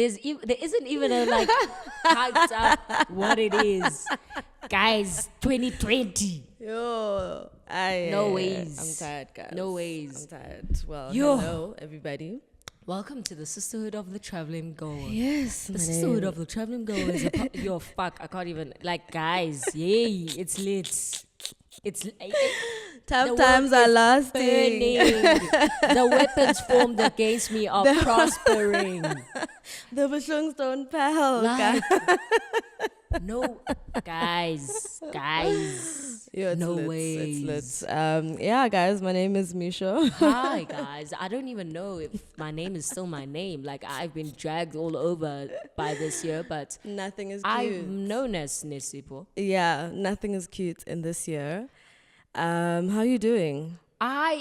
there isn't even a like hyped up what it is, guys. 2020. Yo, No ways. I'm tired, guys. No ways. I'm tired. Well, Yo. hello, everybody. Welcome to the Sisterhood of the Traveling Mgowo. Yes, The Sisterhood of the Traveling Mgowo is yo, fuck, I can't even, like, guys, yay, it's lit. It's tough times are lasting. The weapons formed against me are prospering. The bushungs don't pal. Like, no, guys, Yo, it's no lit, ways. It's lit. Yeah, guys, my name is Misho. Hi, guys. I don't even know if my name is still my name. Like, I've been dragged all over by this year, but Nothing is cute. I'm known as Nesipo. Yeah, nothing is cute in this year. How are you doing? I'm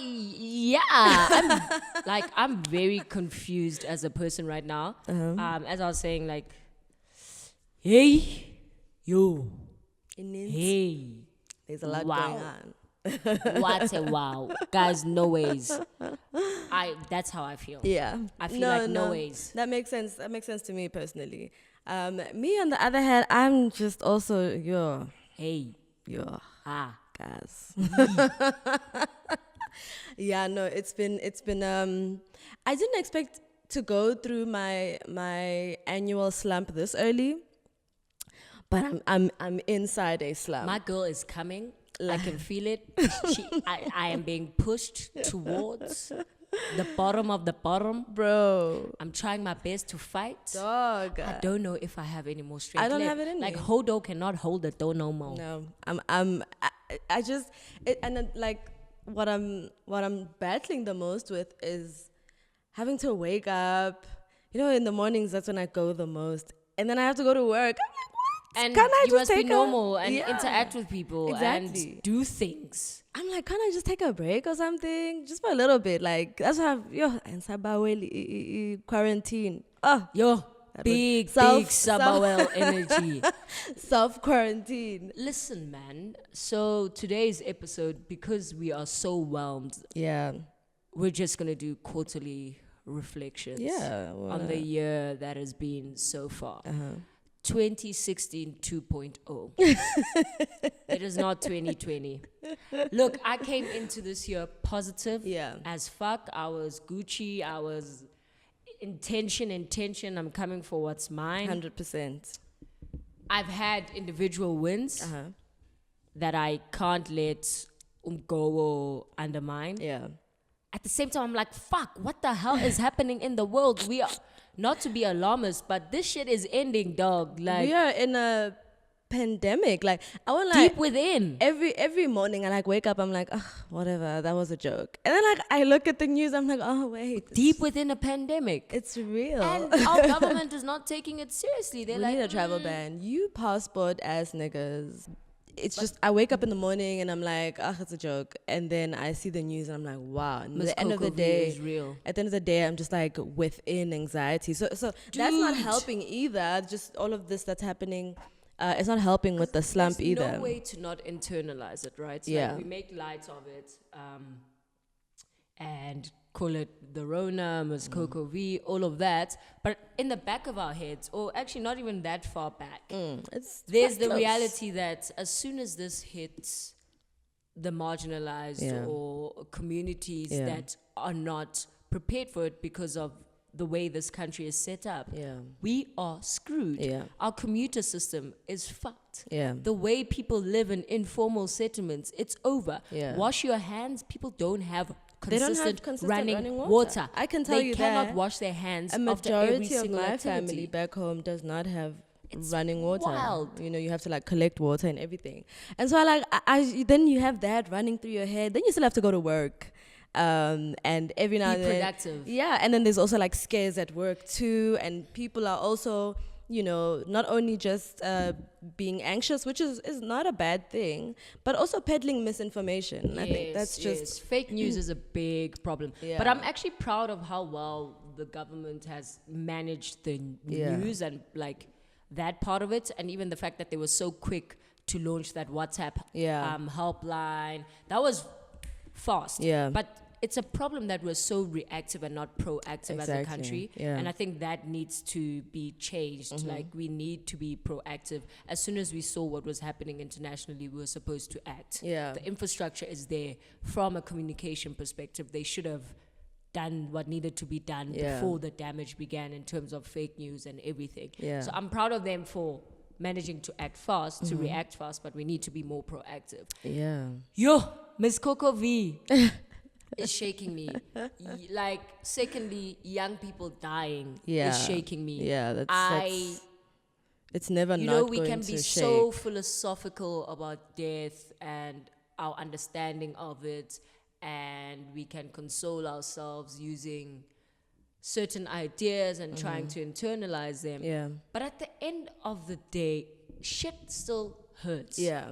very confused as a person right now. As I was saying, like, hey, yo, hey. There's a lot Wow. going on. What a wow. Guys, no ways. That's how I feel. Yeah. I feel like no ways. That makes sense. That makes sense to me personally. Me on the other hand, I'm just also Hey. guys. Yeah, no, it's been I didn't expect to go through my annual slump this early. But I'm inside a slump. My girl is coming. I can feel it. I am being pushed towards the bottom of the bottom. Bro. I'm trying my best to fight. Dog. I don't know if I have any more strength. I don't left. have it in like me. Hodo cannot hold the door no more. No. What I'm battling the most with is having to wake up. You know, in the mornings that's when I go the most. And then I have to go to work. I'm like, and can I you just must be take normal and interact with people Exactly. and do things. I'm like, can't I just take a break or something? Just for a little bit. Like, that's what quarantine. Oh, Yo, big Sabawell energy. Self-quarantine. Listen, man. So today's episode, because we are so whelmed, Yeah. we're just going to do quarterly reflections on the year that has been so far. 2016 2.0. It is not 2020. Look, I came into this year positive as fuck. I was Gucci. I was intention. I'm coming for what's mine. 100%. I've had individual wins that I can't let Mgowo undermine. Yeah. At the same time, I'm like, fuck, what the hell is happening in the world? We are, not to be alarmist, but this shit is ending, dog. Like, we are in a pandemic. Like, I want deep within. Every morning I wake up, I'm like, whatever, that was a joke. And then I look at the news, I'm like, oh wait. Deep within a pandemic. It's real. And our government is not taking it seriously. They're we like, need a travel ban. You passport ass niggas. It's just, I wake up in the morning and I'm like, it's a joke. And then I see the news and I'm like, wow. And at the end of the day, is real. At the end of the day, I'm just like within anxiety. So that's not helping either. Just all of this that's happening, it's not helping with the slump either. There's no way to not internalize it, right? So yeah. Like we make light of it and call it the Rona, Coco V, all of that. But in the back of our heads, or actually not even that far back, there's the reality that as soon as this hits the marginalized or communities that are not prepared for it because of the way this country is set up, we are screwed. Our commuter system is fucked. The way people live in informal settlements, it's over. Wash your hands. People don't have consistent running water. I can tell you that they cannot wash their hands. A after every majority of single my activity. family back home does not have running water. Wild. You know, you have to collect water and everything. And so I then you have that running through your head. Then you still have to go to work. And every now and then, productive. And then there's also scares at work too, and people are also, not only just being anxious, which is not a bad thing, but also peddling misinformation. I think that's just fake news is a big problem. But I'm actually proud of how well the government has managed the news and that part of it, and even the fact that they were so quick to launch that WhatsApp helpline. That was fast. Yeah. But it's a problem that we're so reactive and not proactive as a country. Yeah. And I think that needs to be changed. Like, we need to be proactive. As soon as we saw what was happening internationally, we were supposed to act. Yeah. The infrastructure is there. From a communication perspective, they should have done what needed to be done before the damage began in terms of fake news and everything. Yeah. So I'm proud of them for managing to act fast, to react fast, but we need to be more proactive. Yeah. Yo, Miss Coco V is shaking me. Like, secondly, young people dying is shaking me. Yeah, that's it's never not going to shake. We can be so philosophical about death and our understanding of it, and we can console ourselves using certain ideas and trying to internalize them. Yeah. But at the end of the day, shit still hurts. Yeah.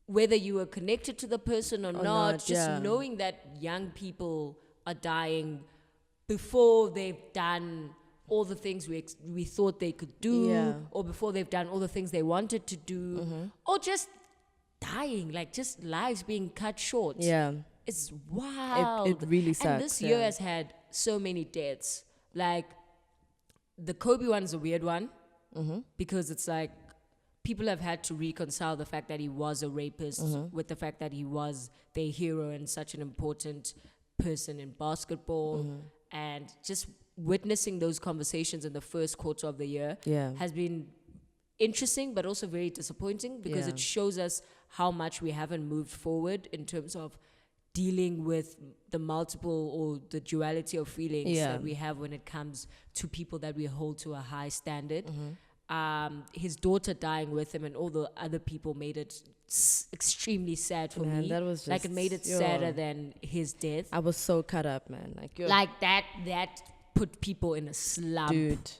Whether you are connected to the person or not, just knowing that young people are dying before they've done all the things we thought they could do, or before they've done all the things they wanted to do, or just dying, like just lives being cut short. Yeah. It's wild. It really sucks. And this year has had so many deaths. Like, the Kobe one's a weird one, because it's like people have had to reconcile the fact that he was a rapist with the fact that he was their hero and such an important person in basketball. And just witnessing those conversations in the first quarter of the year has been interesting, but also very disappointing, because it shows us how much we haven't moved forward in terms of dealing with the multiple or the duality of feelings that we have when it comes to people that we hold to a high standard. His daughter dying with him and all the other people made it extremely sad for me. That was just, like, it made it sadder than his death. I was so cut up, man. Like that put people in a slump. Dude,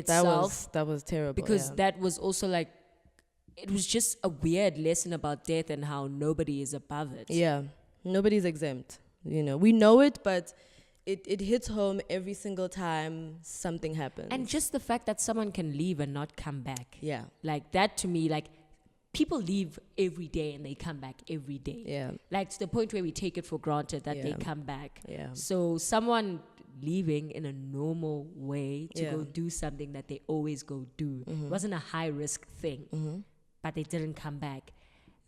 that was terrible. Because that was also like, it was just a weird lesson about death and how nobody is above it. Yeah. Nobody's exempt. We know it, but it hits home every single time something happens. And just the fact that someone can leave and not come back. Yeah. Like, that to me, like, people leave every day and they come back every day. Yeah. Like, to the point where we take it for granted that they come back. Yeah. So someone leaving in a normal way to go do something that they always go do. It wasn't a high risk thing, but they didn't come back.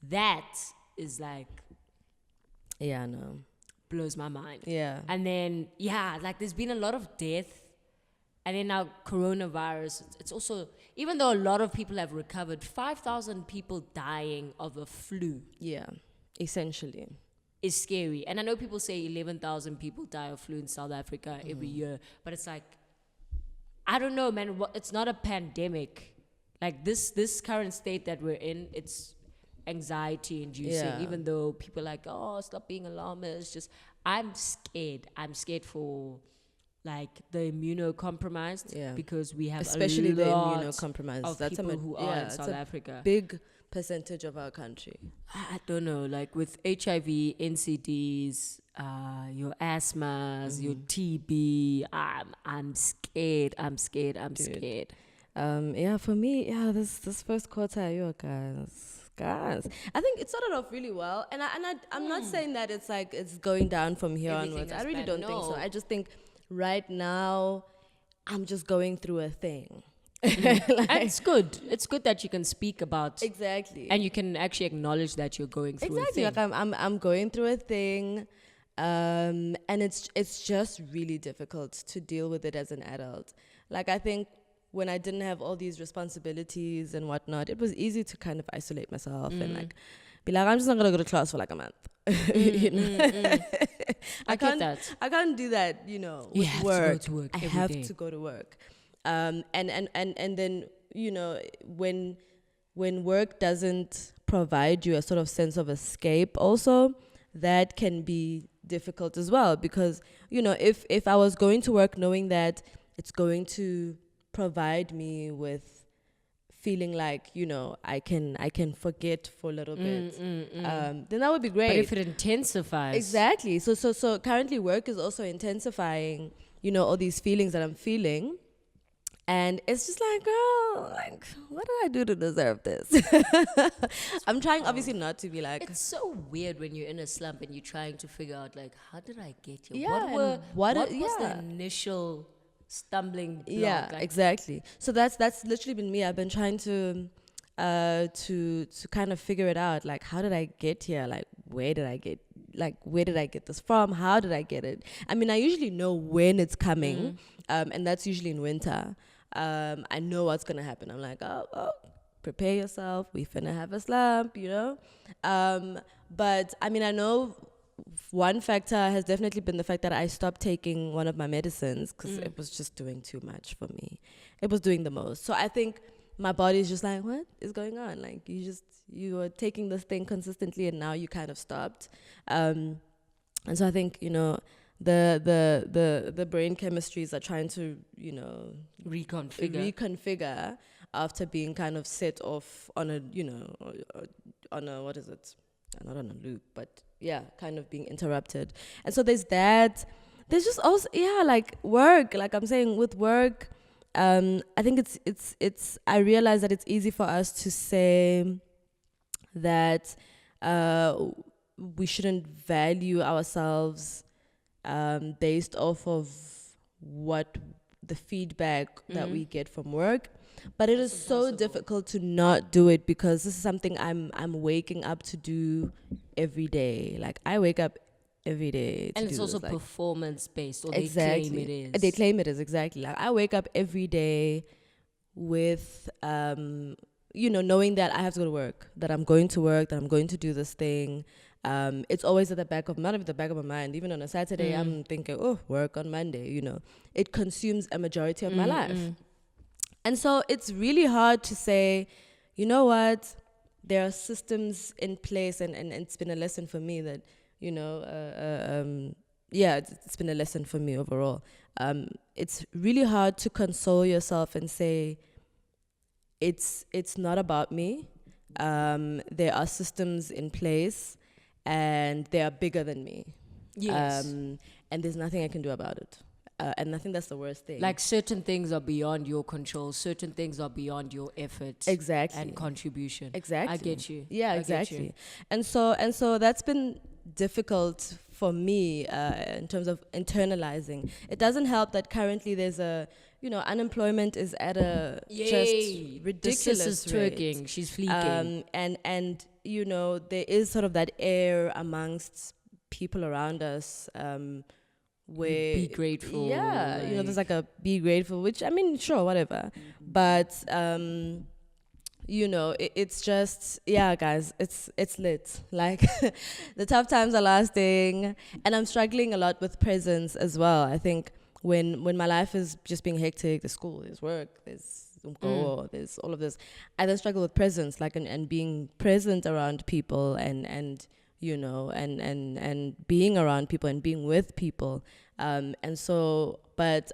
That is like, yeah, no, blows my mind. Yeah. And then, like, there's been a lot of death. And then now coronavirus, it's also, even though a lot of people have recovered, 5,000 people dying of a flu. Yeah, essentially. Is scary. And I know people say 11,000 people die of flu in South Africa every year. But it's like, I don't know, man. It's not a pandemic. Like, this current state that we're in, it's anxiety inducing, even though people are like, oh, stop being alarmist. Just, I'm scared for, like, the immunocompromised, because we have especially the immunocompromised of people who are in South Africa. Big percentage of our country. I don't know, like with HIV, NCDs, your asthmas, your TB, I'm scared. For me, this first quarter, guys, I think it started off really well, and I'm not saying that it's like it's going down from here onwards. I really don't think so. I just think right now I'm just going through a thing. And it's good. It's good that you can speak about and you can actually acknowledge that you're going through a thing. Like I'm going through a thing, and it's just really difficult to deal with it as an adult. Like, I think when I didn't have all these responsibilities and whatnot, it was easy to kind of isolate myself and like be like, I'm just not gonna go to class for like a month. I get that. I can't do that, with work. I have to go to work. And then, when work doesn't provide you a sort of sense of escape also, that can be difficult as well, because, if I was going to work knowing that it's going to provide me with feeling like, I can forget for a little bit, then that would be great. But if it intensifies. Exactly. So currently work is also intensifying, all these feelings that I'm feeling. And it's just like, girl, like, what did I do to deserve this? I'm trying, obviously, not to be like. It's so weird when you're in a slump and you're trying to figure out, like, how did I get here? Yeah, what was the initial stumbling block? Yeah, like, exactly. So that's literally been me. I've been trying to kind of figure it out. Like, how did I get here? Like, where did I get this from? How did I get it? I mean, I usually know when it's coming, and that's usually in winter. I know what's gonna happen. I'm like, oh, prepare yourself. We finna have a slump, you know. But I mean, I know one factor has definitely been the fact that I stopped taking one of my medicines because it was just doing too much for me. It was doing the most. So I think my body's just like, what is going on? Like, you were taking this thing consistently and now you kind of stopped. And so I think, you know, the brain chemistries are trying to, you know, reconfigure after being kind of set off on a, you know, on a, what is it? Not on a loop, but yeah, kind of being interrupted. And so there's that. There's just also, yeah, like work. Like I'm saying, with work, I think it's. I realize that it's easy for us to say that we shouldn't value ourselves based off of what the feedback that we get from work. But it is so difficult to not do it because this is something I'm waking up to do every day. Like I wake up every day. And it's also performance based, or exactly. They claim it is. They claim it is, exactly. Like I wake up every day with, you know, knowing that I have to go to work, that I'm going to work, that I'm going to do this thing. It's always at the back of, not even the back of my mind. Even on a Saturday, I'm thinking, oh, work on Monday, you know. It consumes a majority of my life. And so it's really hard to say, you know what, there are systems in place, and it's been a lesson for me that, you know, it's been a lesson for me overall. It's really hard to console yourself and say, it's not about me. There are systems in place, and they are bigger than me. Yes. And there's nothing I can do about it. And I think that's the worst thing. Like certain things are beyond your control. Certain things are beyond your effort. Exactly. And contribution. Exactly. I get you. Yeah, exactly. And so that's been difficult for me in terms of internalizing. It doesn't help that currently there's a, you know, unemployment is at a just ridiculous the sis is rate. twerking. She's fleeking. And you know, there is sort of that air amongst people around us where be grateful. Yeah, like, you know, there's like a be grateful, which I mean, sure, whatever. But you know, it's just, yeah, guys, it's lit. Like the tough times are lasting, and I'm struggling a lot with presence as well. I think when my life is just being hectic, there's school, there's work, there's Mgowo, there's all of this, I then struggle with presence, like and being present around people and you know, and being around people and being with people. And so, but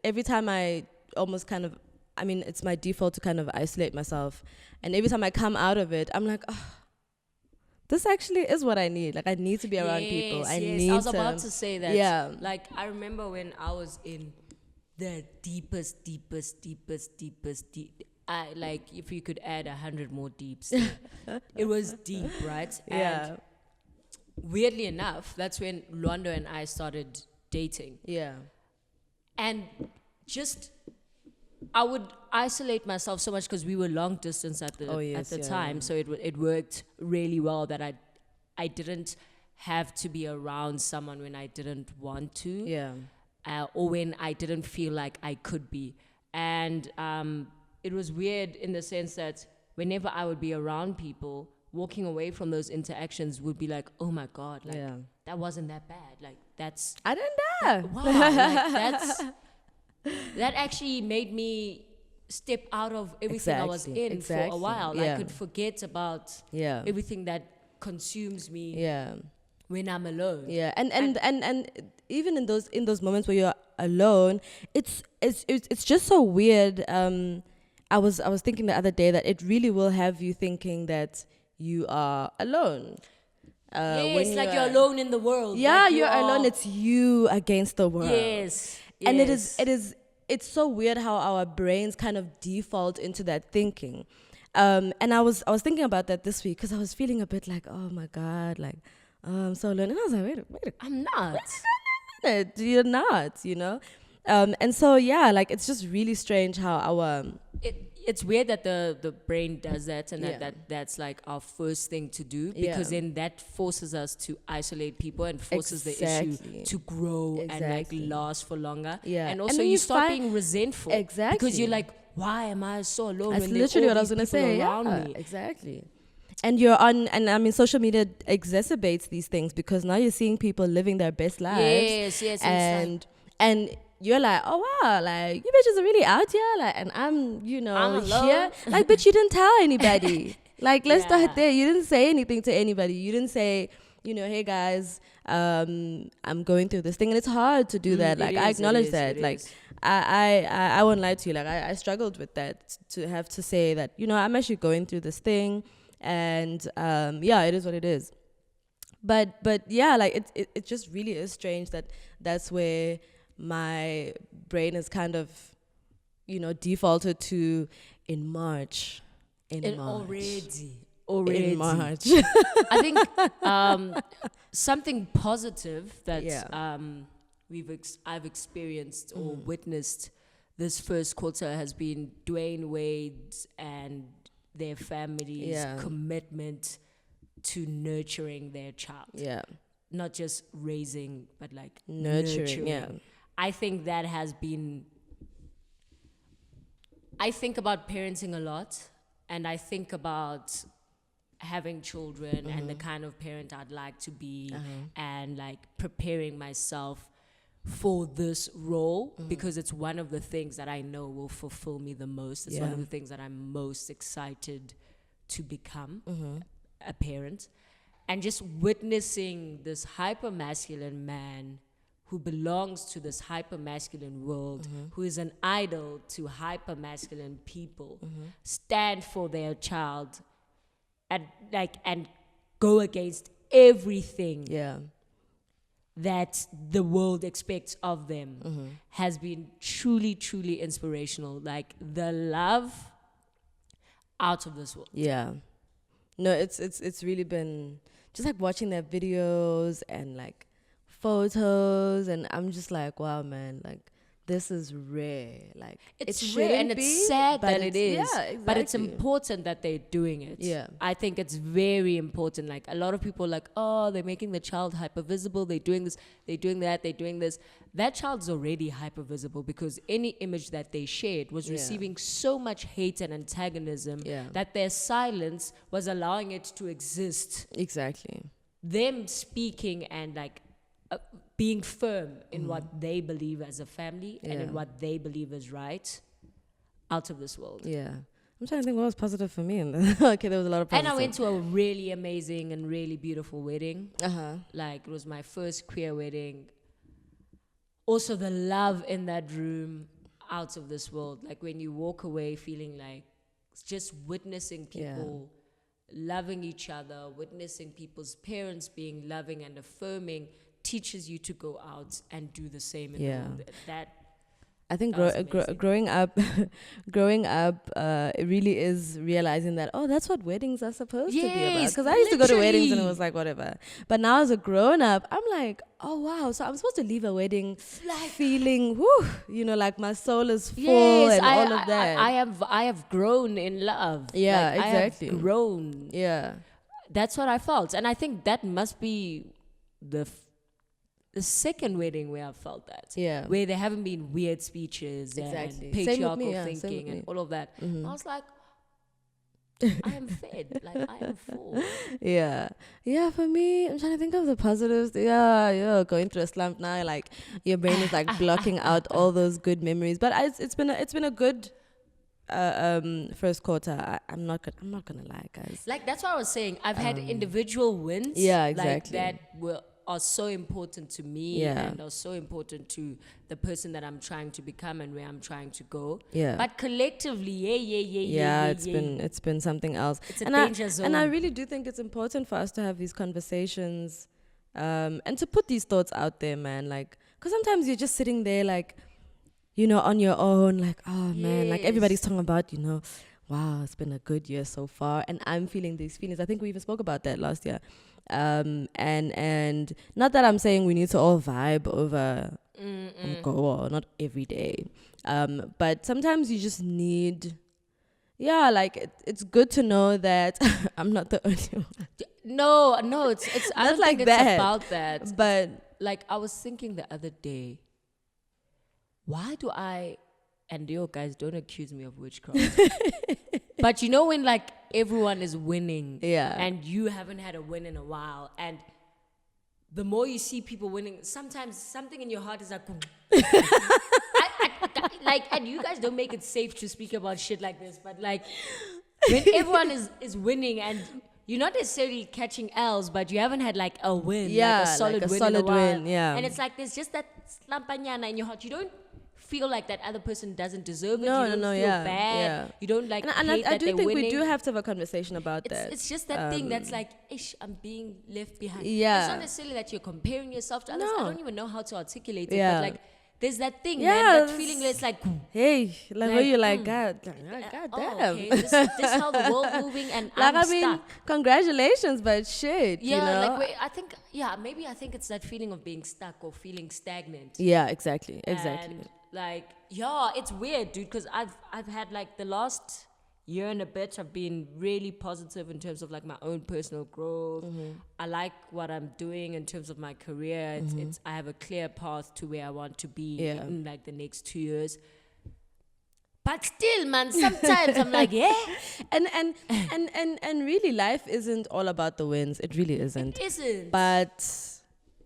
every time I almost kind of, I mean, it's my default to kind of isolate myself. And every time I come out of it, I'm like, oh, this actually is what I need. Like, I need to be around people. I was about to say that. Yeah. Like, I remember when I was in the deepest, like, if you could add 100 more deeps, it was deep, right? Yeah. And weirdly enough, that's when Luando and I started dating. Yeah. And just, I would isolate myself so much because we were long distance at the time. So it worked really well that I didn't have to be around someone when I didn't want to. Yeah. Or when I didn't feel like I could be. And it was weird in the sense that whenever I would be around people, walking away from those interactions would be like, oh my God, like that wasn't that bad. Like that's I didn't die. Wow, like that actually made me step out of everything I was in for a while. I could forget about everything that consumes me when I'm alone. Yeah. And even in those moments where you're alone, it's just so weird. I was thinking the other day that it really will have you thinking that you are alone. It's like you're alone in the world. Yeah, like you're alone. It's you against the world. Yes. And it is it's so weird how our brains kind of default into that thinking. And I was thinking about that this week because I was feeling a bit like, oh my God, like, I'm so alone. And I was like, wait, I'm not. you're not, you know? And so, yeah, like, it's just really strange how our... It's weird that the brain does that, and Yeah. that's like our first thing to do, because Yeah. then that forces us to isolate people and forces the Exactly. issue to grow and like Exactly. last for longer. Yeah. And And also then you you start find- being resentful. Exactly. Because you're like, why am I so alone? That's when there are literally all what I was these going to people say. around Yeah, me? exactly. And you're on, and I mean, social media exacerbates these things because now you're seeing people living their best lives. Yes. And you're like, oh wow, like you bitches are really out here, like, and I'm I'm alone. here, like, but you didn't tell anybody. Like, let's Yeah. start there. You didn't say anything to anybody. You didn't say, hey guys, I'm going through this thing, and it's hard to do that. Like, I acknowledge that. Like, I won't lie to you. Like, I struggled with that, to have to say that, I'm actually going through this thing, and yeah, it is what it is. But yeah, like it just really is strange that that's where my brain is kind of, defaulted to in March. Already. In March. I think something positive that Yeah. I've experienced or witnessed this first quarter has been Dwayne Wade's and their family's commitment to nurturing their child. Yeah. Not just raising, but like Nurturing, yeah. I think that has been... I think about parenting a lot, and I think about having children and the kind of parent I'd like to be, and like preparing myself for this role, because it's one of the things that I know will fulfill me the most. It's one of the things that I'm most excited to become a parent. And just witnessing this hyper masculine man who belongs to this hyper masculine world, who is an idol to hyper masculine people, stand for their child and go against everything Yeah. that the world expects of them, has been truly, truly inspirational. Like, the love out of this world. Yeah. No, it's really been just like watching their videos and like photos, and I'm just like, wow, man, like this is rare. Like, It's it rare, and shouldn't it's be, sad but that it is. Yeah, exactly. But it's important that they're doing it. Yeah. I think it's very important. Like, a lot of people are like, oh, they're making the child hyper visible. They're doing this, they're doing that, they're doing this. That child's already hyper visible because any image that they shared was receiving so much hate and antagonism that their silence was allowing it to exist. Exactly. Them speaking and like being firm in what they believe as a family and in what they believe is right, out of this world. Yeah. I'm trying to think what was positive for me. Okay, there was a lot of positive. And I went to a really amazing and really beautiful wedding. Like, it was my first queer wedding. Also, the love in that room, out of this world. Like, when you walk away feeling like just witnessing people loving each other, witnessing people's parents being loving and affirming, teaches you to go out and do the same in the world. That I think that was growing up, it really is realizing that, oh, that's what weddings are supposed to be about. Yes, Because I used to go to weddings and it literally. was like, whatever. But now as a grown up, I'm like, oh, wow. So I'm supposed to leave a wedding feeling, whew, like my soul is full and all of that. I have grown in love. Yeah, Like, exactly. I have grown. Yeah. That's what I felt. And I think that must be the second wedding where I felt that. Yeah. Where there haven't been weird speeches Exactly. and Same with patriarchal me, same thinking with and me. all of that. I was like, I am fed. Like, I am full. Yeah. Yeah, for me, I'm trying to think of the positives. Yeah, going through a slump now, like your brain is like blocking out all those good memories. But it's been a good first quarter. I'm not gonna lie, guys. Like, that's what I was saying. I've had individual wins. Yeah, exactly. Like, that are so important to me and are so important to the person that I'm trying to become and where I'm trying to go. Yeah. But collectively, it's been something else. It's a danger zone. And I really do think it's important for us to have these conversations and to put these thoughts out there, man. Like, because sometimes you're just sitting there like, on your own, like, oh man, like everybody's Yes. talking about, wow, it's been a good year so far, and I'm feeling these feelings. I think we even spoke about that last year. And not that I'm saying we need to all vibe over Mgowo, not every day. But sometimes you just need, like it's good to know that I'm not the only one. No, it's I Not don't like think it's that, about that. but Like I was thinking the other day, why do I, and you guys don't accuse me of witchcraft, but when like everyone is winning, Yeah. and you haven't had a win in a while, and the more you see people winning, sometimes something in your heart is like, like, and you guys don't make it safe to speak about shit like this, but like when everyone is winning and you're not necessarily catching L's, but you haven't had like a win, Yeah, like a solid like a win solid in a while. win, yeah. And it's like there's just that slampanyana in your heart. You don't feel like that other person doesn't deserve it. No, you don't no, feel yeah, bad. yeah. You don't like and hate I that do they're think winning. we do have to have a conversation about that. It's just that thing that's like, ish, I'm being left behind. Yeah. It's not necessarily that you're comparing yourself to others. I No. don't even know how to articulate it, Yeah. but like there's that thing, Yeah, man, that feeling where it's like, Hey, like where Like, you're like, mm. God oh, damn. okay, this how the world moving and Like, I'm I mean, stuck. congratulations, but shit, Yeah, like wait, maybe I think it's that feeling of being stuck or feeling stagnant. Yeah, exactly. And like, it's weird, dude, because I've had like the last year and a bit have been really positive in terms of like my own personal growth. I like what I'm doing in terms of my career. It's I have a clear path to where I want to be in like the next 2 years. But still, man, sometimes I'm like, and really, life isn't all about the wins. It really isn't. it isn't. But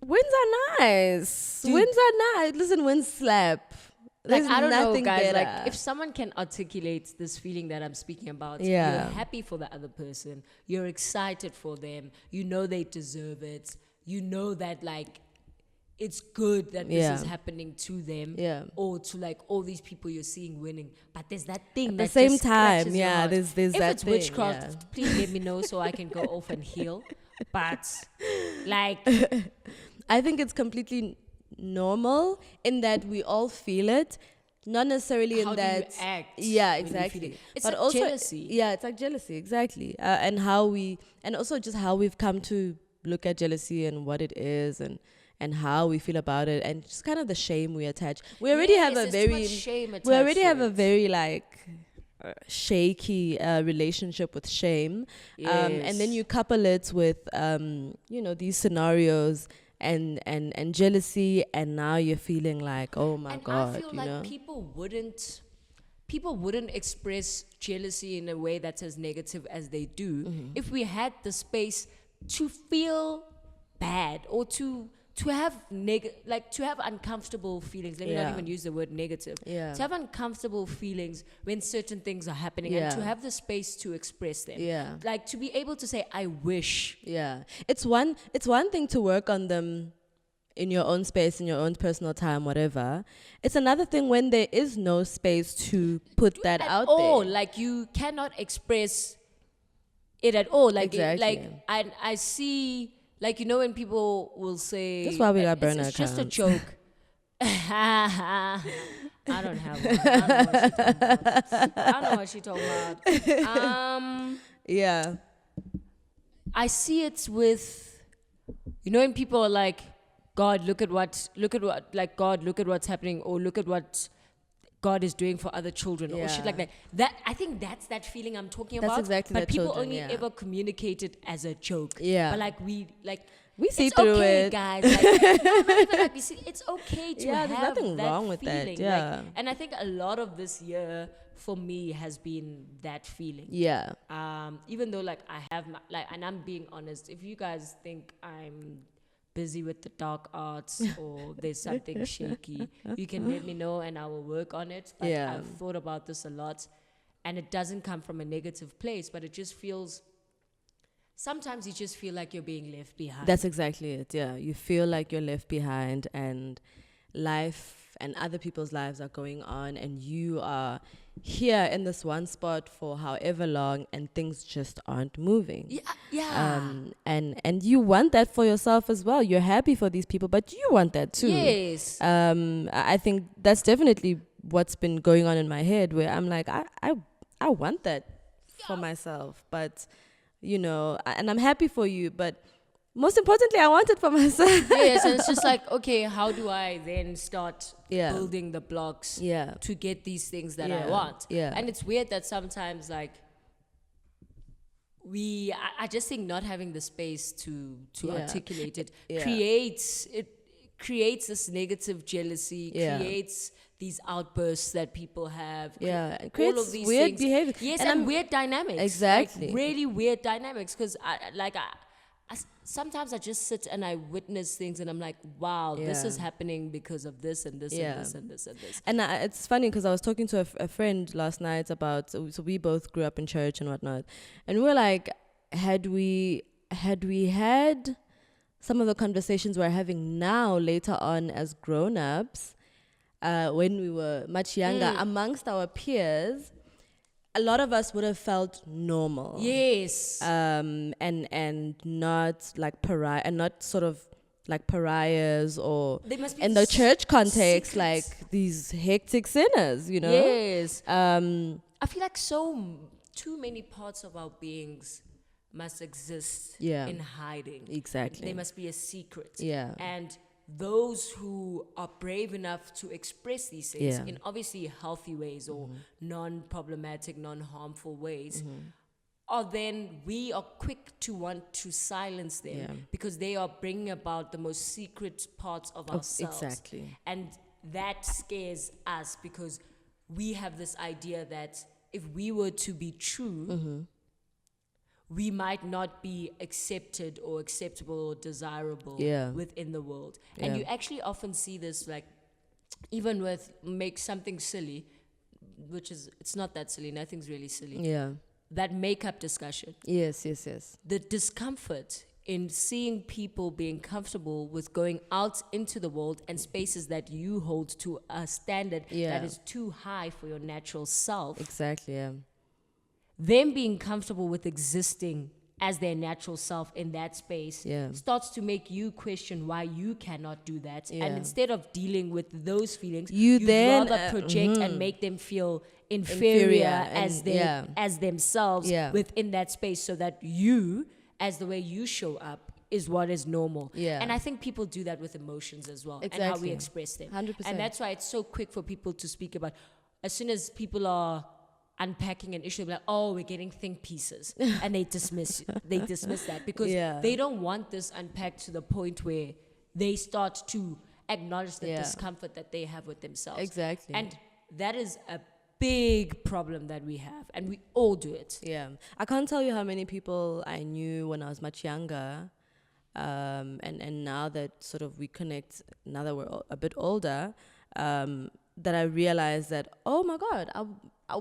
wins are nice. Dude. Wins are nice. Listen, wins slap. Like, There's I don't know, nothing guys. better. Like, if someone can articulate this feeling that I'm speaking about, Yeah. you're happy for the other person. You're excited for them. You know they deserve it. You know that, like, it's good that this is happening to them. Yeah. Or to, like, all these people you're seeing winning. But there's that thing At the that same just time, scratches your yeah, heart. there's if that it's thing, witchcraft, yeah. please let me know so I can go off and heal. But, like, I think it's completely normal in that we all feel it. Not necessarily how in do that. you act Yeah, when you feel exactly. it? It's but like also, jealousy. Yeah, it's like jealousy, exactly. And also just how we've come to look at jealousy and what it is and how we feel about it and just kind of the shame we attach. We already have a Yes, there's too very much shame we attached already to have a it. very like shaky relationship with shame. And then Yes. you couple it with these scenarios and jealousy, and now you're feeling like, oh my And god, I feel like people wouldn't express jealousy in a way that's as negative as they do if we had the space to feel bad or to have to have uncomfortable feelings. Let me Yeah. not even use the word negative. Yeah. To have uncomfortable feelings when certain things are happening and to have the space to express them. Yeah. Like to be able to say, I wish. Yeah, it's one thing to work on them in your own space, in your own personal time, whatever. It's another thing when there is no space to put that At out all. there. Like you cannot express it at all. Like Exactly. I see, like, when people will say That's why we got burner it's just a accounts. joke. I don't have one. I don't know what she talking about. Yeah, I see it with, when people are like, God, look at what's happening, or look at what God is doing for other children, or shit Yeah. like that. That I think that's that feeling I'm talking That's about. exactly but that people children, only yeah. ever communicate it as a joke. Yeah. But we see it's through okay, it. guys. Like, no, not even like we see. It's okay to Yeah, have there's nothing that wrong with that, feeling. yeah. and I think a lot of this year for me has been that feeling. yeah, Even though I have and I'm being honest, if you guys think I'm busy with the dark arts or there's something shaky, you can let me know and I will work on it. But Yeah. I've thought about this a lot, and it doesn't come from a negative place, but it just feels, sometimes you just feel like you're being left behind. that's exactly it. Yeah, you feel like you're left behind, and life and other people's lives are going on, and you are here in this one spot for however long, and things just aren't moving. yeah. And you want that for yourself as well. You're happy for these people, but you want that too. Yes. I think that's definitely what's been going on in my head, where I'm like, I want that for myself, but and I'm happy for you, but most importantly, I want it for myself. Yes, and it's just like, okay, how do I then start building the blocks to get these things that I want? Yeah. And it's weird that sometimes, like, I just think not having the space to articulate it creates this negative jealousy, creates these outbursts that people have. It all of these weird things. behavior. Yes, and weird dynamics. Exactly. Like, really weird dynamics. Because sometimes I just sit and I witness things and I'm like, wow, this is happening because of this and this and this and this and this. And it's funny because I was talking to a friend last night about, so we both grew up in church and whatnot. And we were like, had we had some of the conversations we're having now later on as grown-ups, when we were much younger, amongst our peers, a lot of us would have felt normal. Yes. And not like pariah, and not sort of like pariahs, or in the church context, like these hectic sinners, Yes. I feel like too many parts of our beings must exist in hiding. Exactly. They must be a secret. Yeah. And those who are brave enough to express these things in obviously healthy ways or non-problematic, non-harmful ways, we are quick to want to silence them because they are bringing about the most secret parts of ourselves. Exactly. And that scares us because we have this idea that if we were to be true, we might not be accepted or acceptable or desirable within the world. And you actually often see this, like, even with make something silly, which is, it's not that silly, nothing's really silly. Yeah. That makeup discussion. Yes. The discomfort in seeing people being comfortable with going out into the world and spaces that you hold to a standard that is too high for your natural self. Exactly, yeah. Them being comfortable with existing as their natural self in that space starts to make you question why you cannot do that. And instead of dealing with those feelings, you then rather project and make them feel inferior as themselves within that space, so that you, as the way you show up, is what is normal. And I think people do that with emotions as well, and how we express them. 100%. And that's why it's so quick for people to speak about. As soon as people are unpacking an issue, like, oh, we're getting think pieces, and they dismiss that because they don't want this unpacked to the point where they start to acknowledge the discomfort that they have with themselves. Exactly. And that is a big problem that we have, and we all do it. I can't tell you how many people I knew when I was much younger, and now that sort of we connect, now that we're a bit older, that I realized that, oh my God,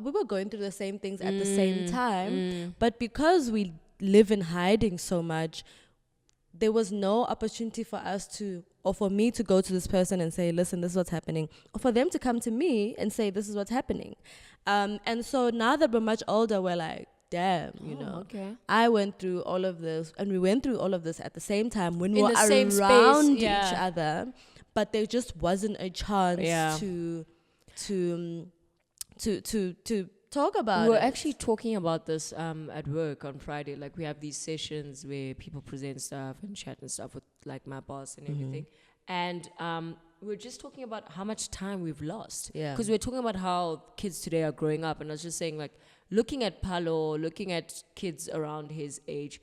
we were going through the same things at the same time, but because we live in hiding so much, there was no opportunity for us to, or for me to go to this person and say, listen, this is what's happening, or for them to come to me and say, this is what's happening. And so now that we're much older, we're like, damn, I went through all of this, and we went through all of this at the same time when we were around each other, but there just wasn't a chance to talk about it. We were actually talking about this at work on Friday. Like, we have these sessions where people present stuff and chat and stuff with, like, my boss and everything. And we were just talking about how much time we've lost. Because we were talking about how kids today are growing up. And I was just saying, like, looking at Palo, looking at kids around his age,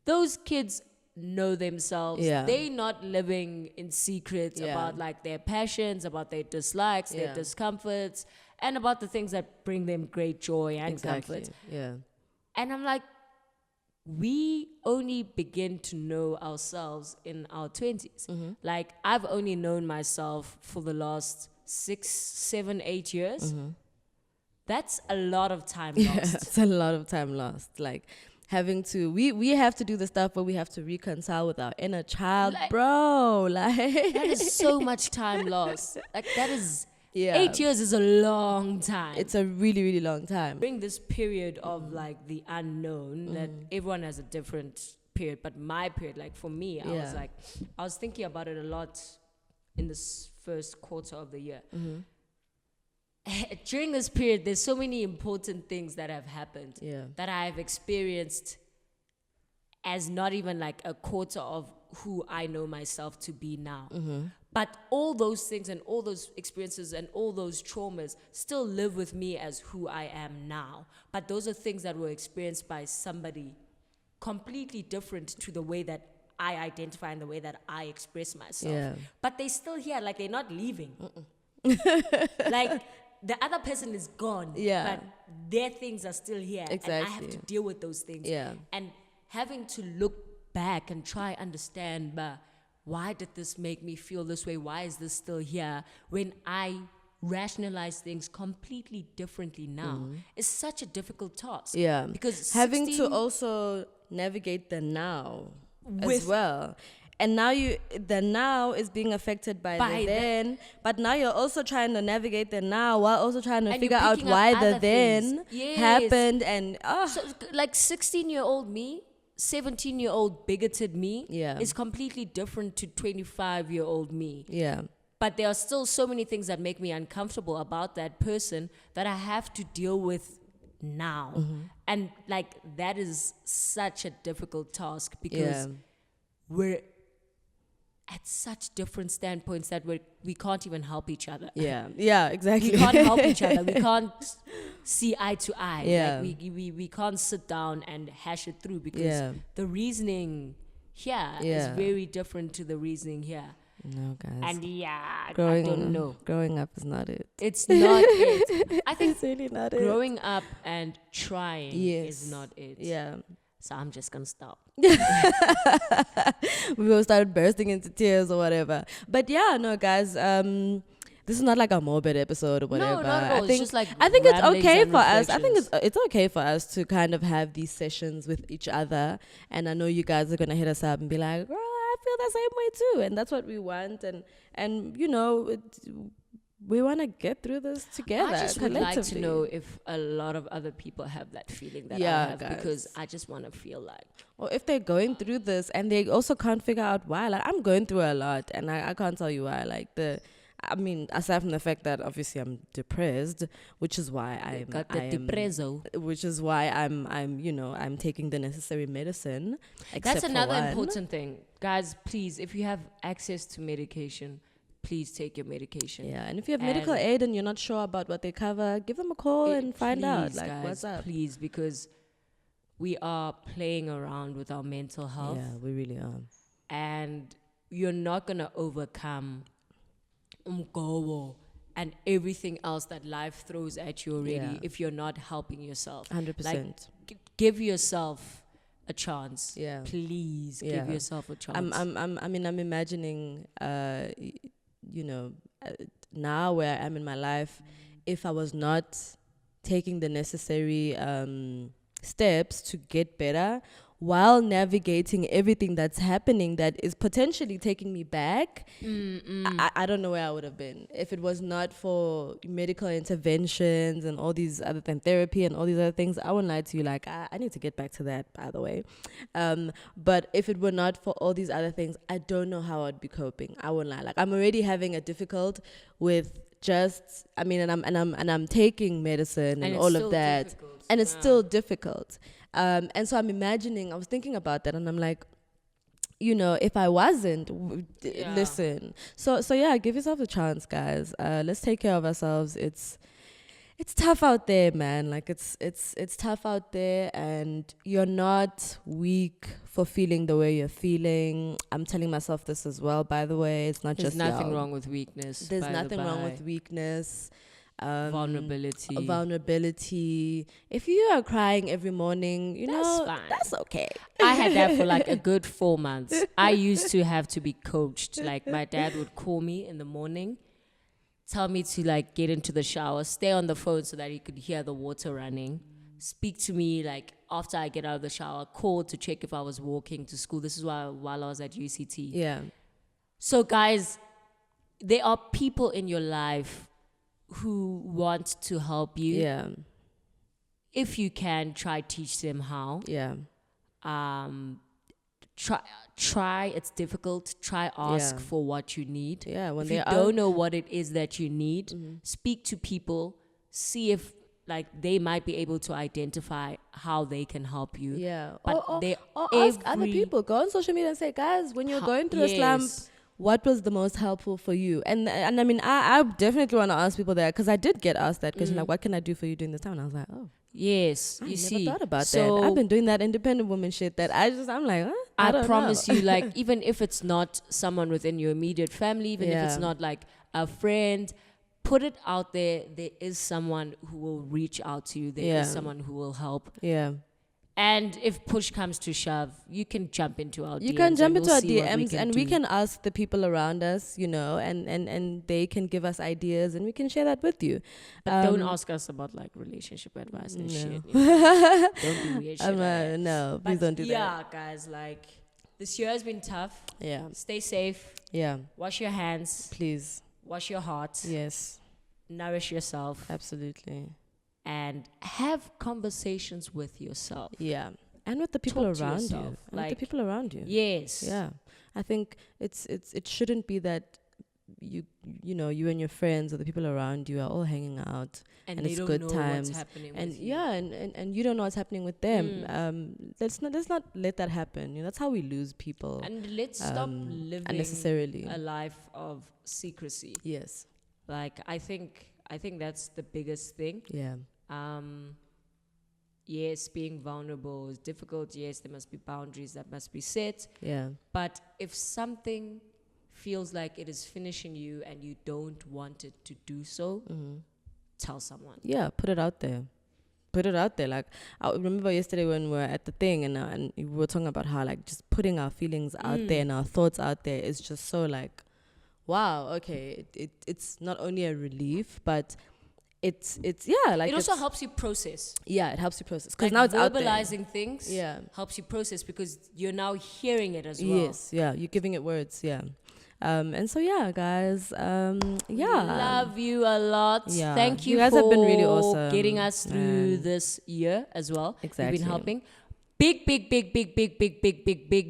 those kids know themselves. They're not living in secret about, like, their passions, about their dislikes, their discomforts, and about the things that bring them great joy and comfort. And I'm like, we only begin to know ourselves in our 20s. Like, I've only known myself for the last 6, 7, 8 years. That's a lot of time lost. It's a lot of time lost. Like, having to, we have to do the stuff where we have to reconcile with our inner child, like, bro. Like, that is so much time lost. Like, that is... 8 years is a long time. It's a really, really long time. During this period of like the unknown, that everyone has a different period, but my period, like for me, I was thinking about it a lot in this first quarter of the year. during this period, there's so many important things that have happened that I've experienced as not even like a quarter of who I know myself to be now. But all those things and all those experiences and all those traumas still live with me as who I am now. But those are things that were experienced by somebody completely different to the way that I identify and the way that I express myself. Yeah. But they're still here, like they're not leaving. Like the other person is gone, but their things are still here. Exactly. And I have to deal with those things. Yeah. And having to look back and try understand, why did this make me feel this way? Why is this still here? When I rationalize things completely differently now, is such a difficult task. Yeah. Because having to also navigate the now as well. And now the now is being affected by the then, but now you're also trying to navigate the now while also trying to figure out why the then happened. And so, like 16-year-old me, 17-year-old bigoted me is completely different to 25-year-old me. Yeah. But there are still so many things that make me uncomfortable about that person that I have to deal with now. And like that is such a difficult task because we're at such different standpoints that we can't even help each other. Yeah, exactly. We can't help each other. We can't see eye to eye. Yeah. Like we can't sit down and hash it through because the reasoning here is very different to the reasoning here. No, guys. And I don't know. Growing up is not it. It's not it. I think it's really not growing up and trying is not it. Yeah. So I'm just going to stop. We will start bursting into tears or whatever. But no, guys, this is not like a morbid episode or whatever. No, not at all. It's just like I think it's okay for us. I think it's okay for us to kind of have these sessions with each other. And I know you guys are going to hit us up and be like, girl, I feel the same way too. And that's what we want. And you know, we want to get through this together. I just would like to know if a lot of other people have that feeling that I have, guys. Because I just want to feel like, or if they're going through this and they also can't figure out why. Like I'm going through a lot, and I can't tell you why. Like aside from the fact that obviously I'm depressed, which is why I'm taking the necessary medicine. That's another important thing, guys. Please, if you have access to medication, please take your medication. Yeah, and if you have medical aid and you're not sure about what they cover, give them a call and find out, like, guys, what's up. Please, because we are playing around with our mental health. Yeah, we really are. And you're not going to overcome Mgowo and everything else that life throws at you already if you're not helping yourself. 100%. Like, give yourself a chance. Yeah. Please give yourself a chance. I'm imagining now where I am in my life, if I was not taking the necessary steps to get better while navigating everything that's happening that is potentially taking me back, I don't know where I would have been if it was not for medical interventions and all these other things, therapy and all these other things. I wouldn't lie to you, like I need to get back to that, by the way. But if it were not for all these other things, I don't know how I'd be coping. I wouldn't lie. Like I'm already having a difficult with and I'm taking medicine and all of that, difficult. And it's still difficult. And so I was thinking about that, and I'm like, if I wasn't, listen. So give yourself a chance, guys. Let's take care of ourselves. It's tough out there, man. Like it's tough out there, and you're not weak for feeling the way you're feeling. I'm telling myself this as well, by the way. It's not There's just nothing wrong with weakness. There's nothing wrong with weakness. Vulnerability. If you are crying every morning, that's fine. That's okay. I had that for like a good 4 months. I used to have to be coached. Like my dad would call me in the morning, tell me to like get into the shower, stay on the phone so that he could hear the water running, speak to me like after I get out of the shower, call to check if I was walking to school. This is while I was at UCT. Yeah. So guys, there are people in your life who want to help you. Yeah. If you can, try teach them how. Yeah. try. It's difficult. Try ask for what you need. Yeah, when if they you don't know what it is that you need, speak to people. See if like they might be able to identify how they can help you. Yeah, but or ask other people. Go on social media and say, guys, when you're going through a slump, what was the most helpful for you? And I mean, I definitely want to ask people that, because I did get asked that question, like, what can I do for you during this time? And I was like, oh. Yes, I you never see. thought about that. I've been doing that independent woman shit that I'm like, huh? I promise you, like, even if it's not someone within your immediate family, even if it's not like a friend, put it out there. There is someone who will reach out to you. There is someone who will help. Yeah. And if push comes to shove, you can jump into our DMs. You can jump into our DMs and we can ask the people around us, you know, and they can give us ideas and we can share that with you. But don't ask us about like relationship advice and shit. You know? Don't do weird shit. No, please don't do that. Yeah, guys, like this year has been tough. Yeah. Stay safe. Yeah. Wash your hands. Please. Wash your heart. Yes. Nourish yourself. Absolutely. And have conversations with yourself. Yeah. And with the people around you. And like, with the people around you. Yes. Yeah. I think it shouldn't be that you know, you and your friends or the people around you are all hanging out and it's good times. And and you don't know what's happening with them. Let's not let that happen. You know, that's how we lose people. And let's stop living unnecessarily a life of secrecy. Yes. Like I think that's the biggest thing. Yeah. Yes, being vulnerable is difficult. Yes, there must be boundaries that must be set. Yeah. But if something feels like it is finishing you and you don't want it to do so, tell someone. Yeah, put it out there. Put it out there. Like, I remember yesterday when we were at the thing and we were talking about how like just putting our feelings out there and our thoughts out there is just so like, wow, okay, it's not only a relief, but it's like it also helps you process. Yeah, it helps you process because like now it's out there. Verbalizing things helps you process because you're now hearing it as well. Yes, yeah, you're giving it words. Yeah. And so yeah, guys, love you a lot. Yeah. Thank you guys for have been really awesome, getting us through this year as well. Exactly. You've been helping. Big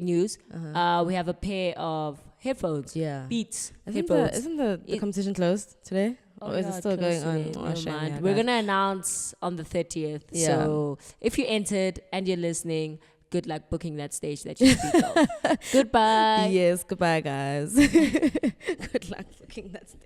news. We have a pair of headphones. Yeah. Beats. Isn't headphones. The competition closed today? Oh, or is it still going on? Oh, shame, we're going to announce on the 30th. Yeah. So if you entered and you're listening, good luck booking that stage that you speak of. Goodbye. Yes, goodbye, guys. Good luck booking that stage.